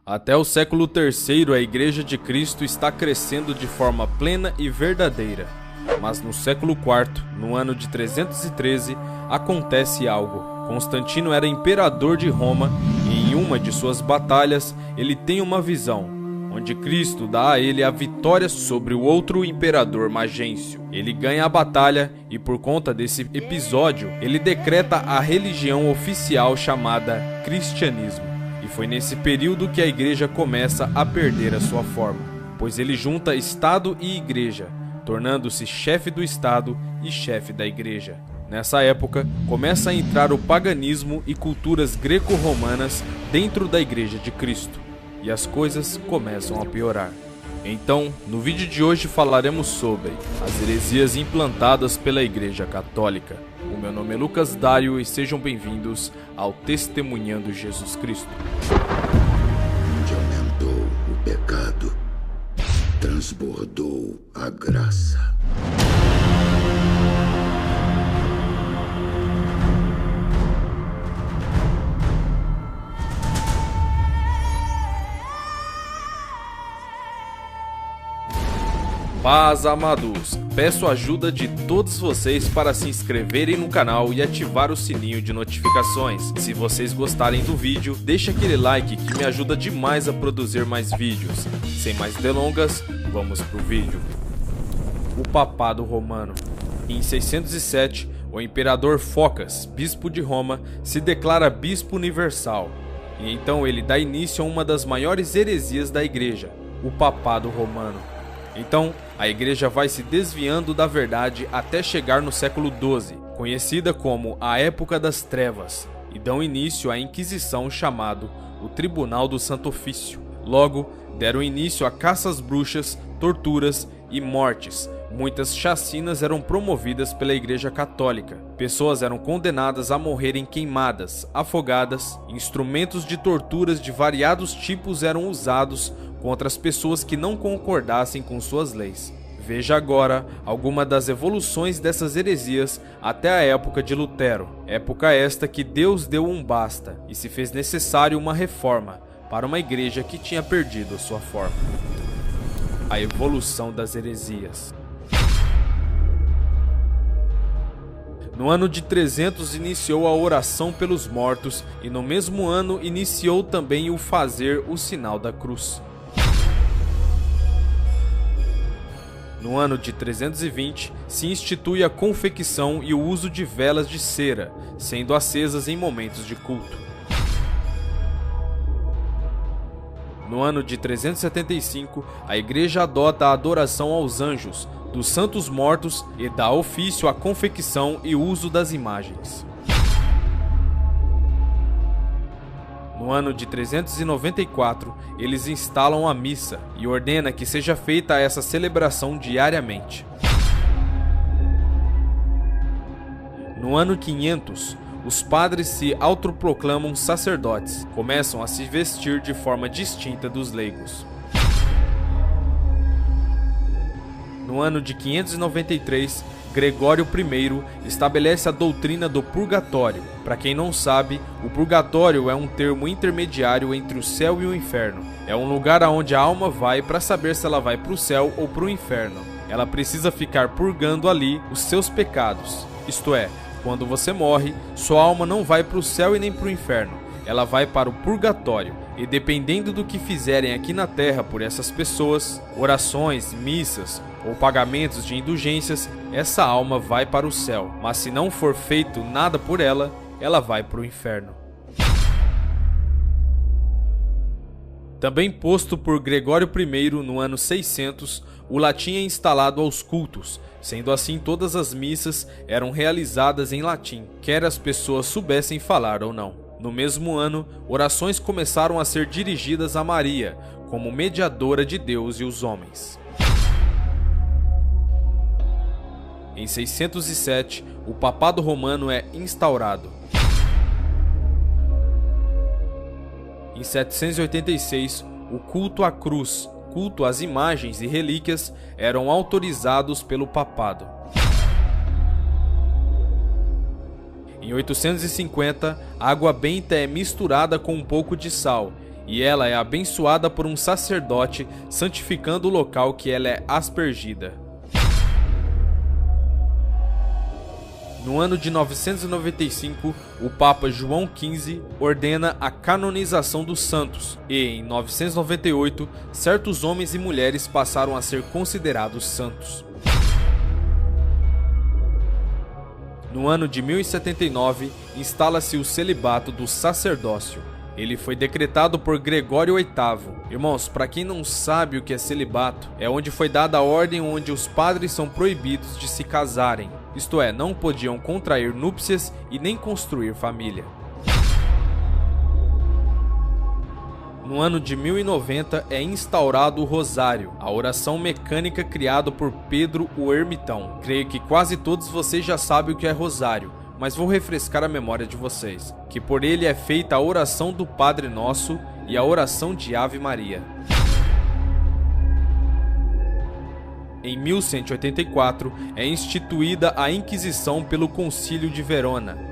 Até o século III, a Igreja de Cristo está crescendo de forma plena e verdadeira. Mas no século IV, no ano de 313, acontece algo. Constantino era imperador de Roma e em uma de suas batalhas ele tem uma visão, onde Cristo dá a ele a vitória sobre o outro imperador Magêncio. Ele ganha a batalha e por conta desse episódio, ele decreta a religião oficial chamada cristianismo. E foi nesse período que a igreja começa a perder a sua forma, pois ele junta Estado e igreja, tornando-se chefe do Estado e chefe da igreja. Nessa época, começa a entrar o paganismo e culturas greco-romanas dentro da Igreja de Cristo, e as coisas começam a piorar. Então, no vídeo de hoje falaremos sobre as heresias implantadas pela Igreja Católica. O meu nome é Lucas Dário e sejam bem-vindos ao Testemunhando Jesus Cristo. Onde aumentou o pecado, transbordou a graça. Paz, amados! Peço a ajuda de todos vocês para se inscreverem no canal e ativar o sininho de notificações. Se vocês gostarem do vídeo, deixa aquele like que me ajuda demais a produzir mais vídeos. Sem mais delongas, vamos pro vídeo. O Papado Romano. Em 607, o imperador Focas, bispo de Roma, se declara bispo universal. E então ele dá início a uma das maiores heresias da igreja, o Papado Romano. Então, a igreja vai se desviando da verdade até chegar no século XII, conhecida como a Época das Trevas, e dão início à Inquisição chamado o Tribunal do Santo Ofício. Logo, deram início a caças bruxas, torturas e mortes. Muitas chacinas eram promovidas pela Igreja Católica. Pessoas eram condenadas a morrerem queimadas, afogadas. Instrumentos de torturas de variados tipos eram usados contra as pessoas que não concordassem com suas leis. Veja agora alguma das evoluções dessas heresias até a época de Lutero. Época esta que Deus deu um basta e se fez necessário uma reforma para uma igreja que tinha perdido a sua forma. A evolução das heresias. No ano de 300 iniciou a oração pelos mortos e no mesmo ano iniciou também o fazer o sinal da cruz. No ano de 320 se institui a confecção e o uso de velas de cera, sendo acesas em momentos de culto. No ano de 375, a igreja adota a adoração aos anjos, dos santos mortos e dá ofício à confecção e uso das imagens. No ano de 394, eles instalam a missa e ordena que seja feita essa celebração diariamente. No ano 500, os padres se autoproclamam sacerdotes, começam a se vestir de forma distinta dos leigos. No ano de 593, Gregório I estabelece a doutrina do purgatório. Para quem não sabe, o purgatório é um termo intermediário entre o céu e o inferno. É um lugar aonde a alma vai para saber se ela vai para o céu ou para o inferno. Ela precisa ficar purgando ali os seus pecados. Isto é, quando você morre, sua alma não vai para o céu e nem para o inferno. Ela vai para o purgatório. E dependendo do que fizerem aqui na terra por essas pessoas, orações, missas ou pagamentos de indulgências, essa alma vai para o céu. Mas se não for feito nada por ela, ela vai para o inferno. Também posto por Gregório I no ano 600, o latim é instalado aos cultos. Sendo assim, todas as missas eram realizadas em latim, quer as pessoas soubessem falar ou não. No mesmo ano, orações começaram a ser dirigidas a Maria, como mediadora de Deus e os homens. Em 607, o Papado Romano é instaurado. Em 786, o culto à cruz, culto às imagens e relíquias eram autorizados pelo Papado. Em 850, a água benta é misturada com um pouco de sal e ela é abençoada por um sacerdote, santificando o local que ela é aspergida. No ano de 995, o Papa João XV ordena a canonização dos santos e, em 998, certos homens e mulheres passaram a ser considerados santos. No ano de 1079, instala-se o celibato do sacerdócio. Ele foi decretado por Gregório VIII. Irmãos, para quem não sabe o que é celibato, é onde foi dada a ordem onde os padres são proibidos de se casarem. Isto é, não podiam contrair núpcias e nem construir família. No ano de 1090 é instaurado o Rosário, a oração mecânica criada por Pedro o Ermitão. Creio que quase todos vocês já sabem o que é Rosário, mas vou refrescar a memória de vocês, que por ele é feita a oração do Padre Nosso e a oração de Ave Maria. Em 1184 é instituída a Inquisição pelo Concílio de Verona.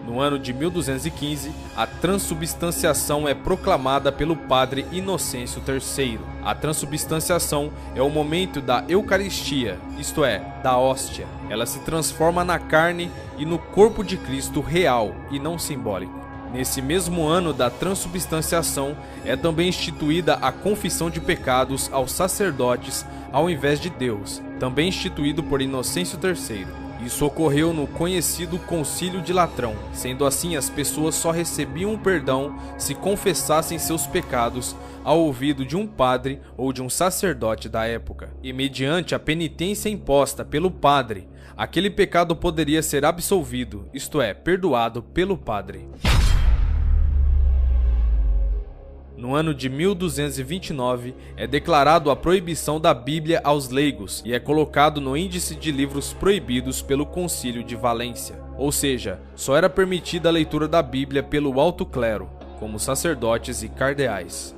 No ano de 1215, a transubstanciação é proclamada pelo padre Inocêncio III. A transubstanciação é o momento da Eucaristia, isto é, da hóstia. Ela se transforma na carne e no corpo de Cristo real e não simbólico. Nesse mesmo ano da transubstanciação, é também instituída a confissão de pecados aos sacerdotes ao invés de Deus, também instituído por Inocêncio III. Isso ocorreu no conhecido Concílio de Latrão. Sendo assim, as pessoas só recebiam o perdão se confessassem seus pecados ao ouvido de um padre ou de um sacerdote da época. E mediante a penitência imposta pelo padre, aquele pecado poderia ser absolvido, isto é, perdoado pelo padre. No ano de 1229, é declarado a proibição da Bíblia aos leigos e é colocado no índice de livros proibidos pelo Concílio de Valência. Ou seja, só era permitida a leitura da Bíblia pelo alto clero, como sacerdotes e cardeais.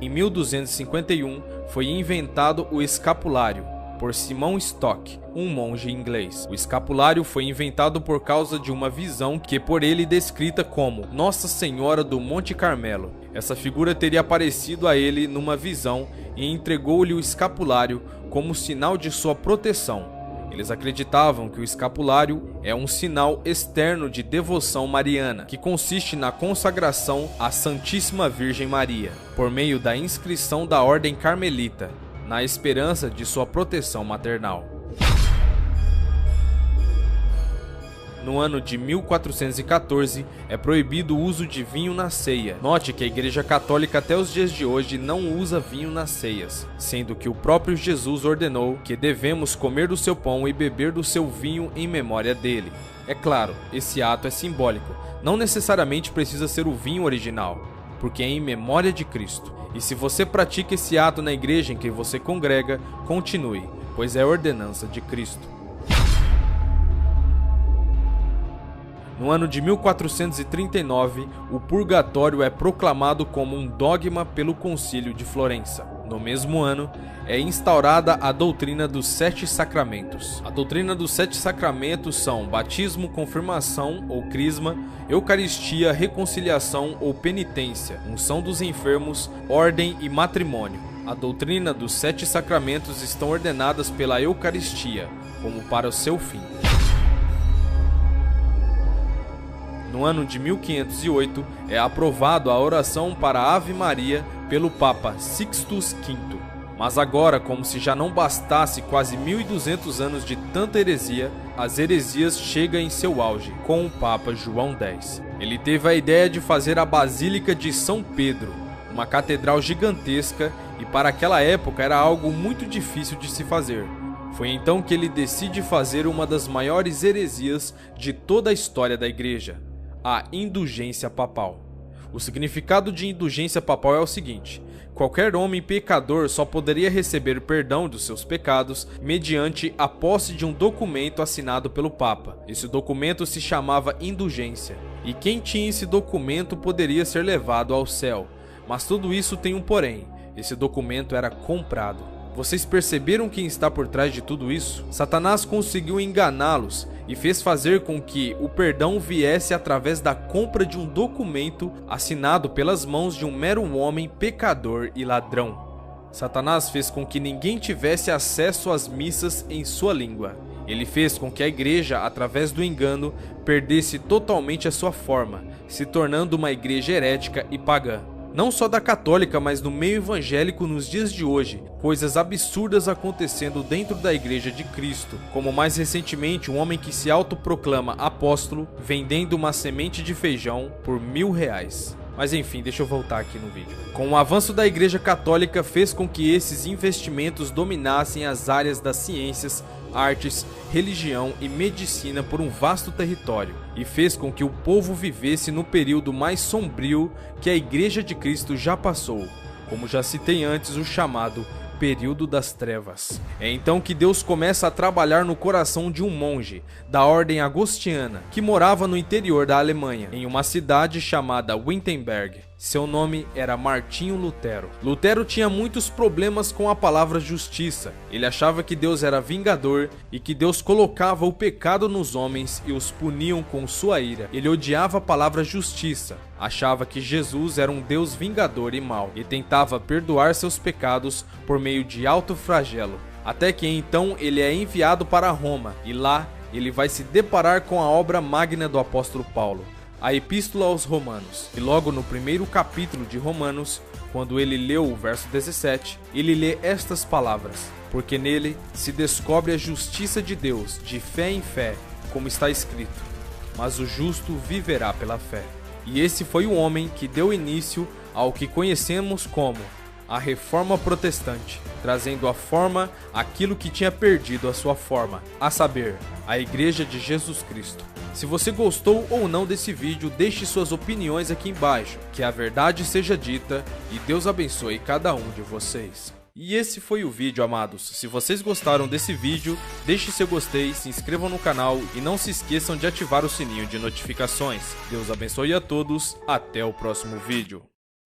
Em 1251, foi inventado o escapulário, por Simon Stock, um monge inglês. O escapulário foi inventado por causa de uma visão que por ele descrita como Nossa Senhora do Monte Carmelo. Essa figura teria aparecido a ele numa visão e entregou-lhe o escapulário como sinal de sua proteção. Eles acreditavam que o escapulário é um sinal externo de devoção mariana, que consiste na consagração à Santíssima Virgem Maria, por meio da inscrição da Ordem Carmelita, na esperança de sua proteção maternal. No ano de 1414, é proibido o uso de vinho na ceia. Note que a Igreja Católica até os dias de hoje não usa vinho nas ceias, sendo que o próprio Jesus ordenou que devemos comer do seu pão e beber do seu vinho em memória dele. É claro, esse ato é simbólico, não necessariamente precisa ser o vinho original, porque é em memória de Cristo. E se você pratica esse ato na igreja em que você congrega, continue, pois é ordenança de Cristo. No ano de 1439, o purgatório é proclamado como um dogma pelo Concílio de Florença. No mesmo ano, é instaurada a doutrina dos 7 sacramentos. A doutrina dos 7 sacramentos são batismo, confirmação ou crisma, eucaristia, reconciliação ou penitência, unção dos enfermos, ordem e matrimônio. A doutrina dos 7 sacramentos estão ordenadas pela Eucaristia, como para o seu fim. No ano de 1508, é aprovado a oração para a Ave Maria pelo Papa Sixtus V. Mas agora, como se já não bastasse quase 1200 anos de tanta heresia, as heresias chegam em seu auge com o Papa João X. Ele teve a ideia de fazer a Basílica de São Pedro, uma catedral gigantesca, e para aquela época era algo muito difícil de se fazer. Foi então que ele decide fazer uma das maiores heresias de toda a história da Igreja, a indulgência papal. O significado de indulgência papal é o seguinte: qualquer homem pecador só poderia receber perdão dos seus pecados mediante a posse de um documento assinado pelo Papa. Esse documento se chamava indulgência, e quem tinha esse documento poderia ser levado ao céu. Mas tudo isso tem um porém: esse documento era comprado. Vocês perceberam quem está por trás de tudo isso? Satanás conseguiu enganá-los e fez fazer com que o perdão viesse através da compra de um documento assinado pelas mãos de um mero homem pecador e ladrão. Satanás fez com que ninguém tivesse acesso às missas em sua língua. Ele fez com que a igreja, através do engano, perdesse totalmente a sua forma, se tornando uma igreja herética e pagã. Não só da católica, mas no meio evangélico nos dias de hoje, coisas absurdas acontecendo dentro da igreja de Cristo, como mais recentemente um homem que se autoproclama apóstolo, vendendo uma semente de feijão por R$1000. Mas enfim, deixa eu voltar aqui no vídeo. Com o avanço da igreja católica fez com que esses investimentos dominassem as áreas das ciências, artes, religião e medicina por um vasto território, e fez com que o povo vivesse no período mais sombrio que a Igreja de Cristo já passou, como já citei antes, o chamado período das trevas. É então que Deus começa a trabalhar no coração de um monge da ordem agostiniana que morava no interior da Alemanha, em uma cidade chamada Wittenberg. Seu nome era Martinho Lutero. Lutero tinha muitos problemas com a palavra justiça. Ele achava que Deus era vingador e que Deus colocava o pecado nos homens e os puniam com sua ira. Ele odiava a palavra justiça. Achava que Jesus era um Deus vingador e mau e tentava perdoar seus pecados por meio de autoflagelo. Até que então ele é enviado para Roma e lá ele vai se deparar com a obra magna do apóstolo Paulo, a Epístola aos Romanos. E logo no primeiro capítulo de Romanos, quando ele leu o verso 17, ele lê estas palavras: porque nele se descobre a justiça de Deus, de fé em fé, como está escrito, mas o justo viverá pela fé. E esse foi o homem que deu início ao que conhecemos como a Reforma Protestante, trazendo à forma aquilo que tinha perdido a sua forma, a saber, a Igreja de Jesus Cristo. Se você gostou ou não desse vídeo, deixe suas opiniões aqui embaixo, que a verdade seja dita e Deus abençoe cada um de vocês. E esse foi o vídeo, amados. Se vocês gostaram desse vídeo, deixe seu gostei, se inscrevam no canal e não se esqueçam de ativar o sininho de notificações. Deus abençoe a todos, até o próximo vídeo.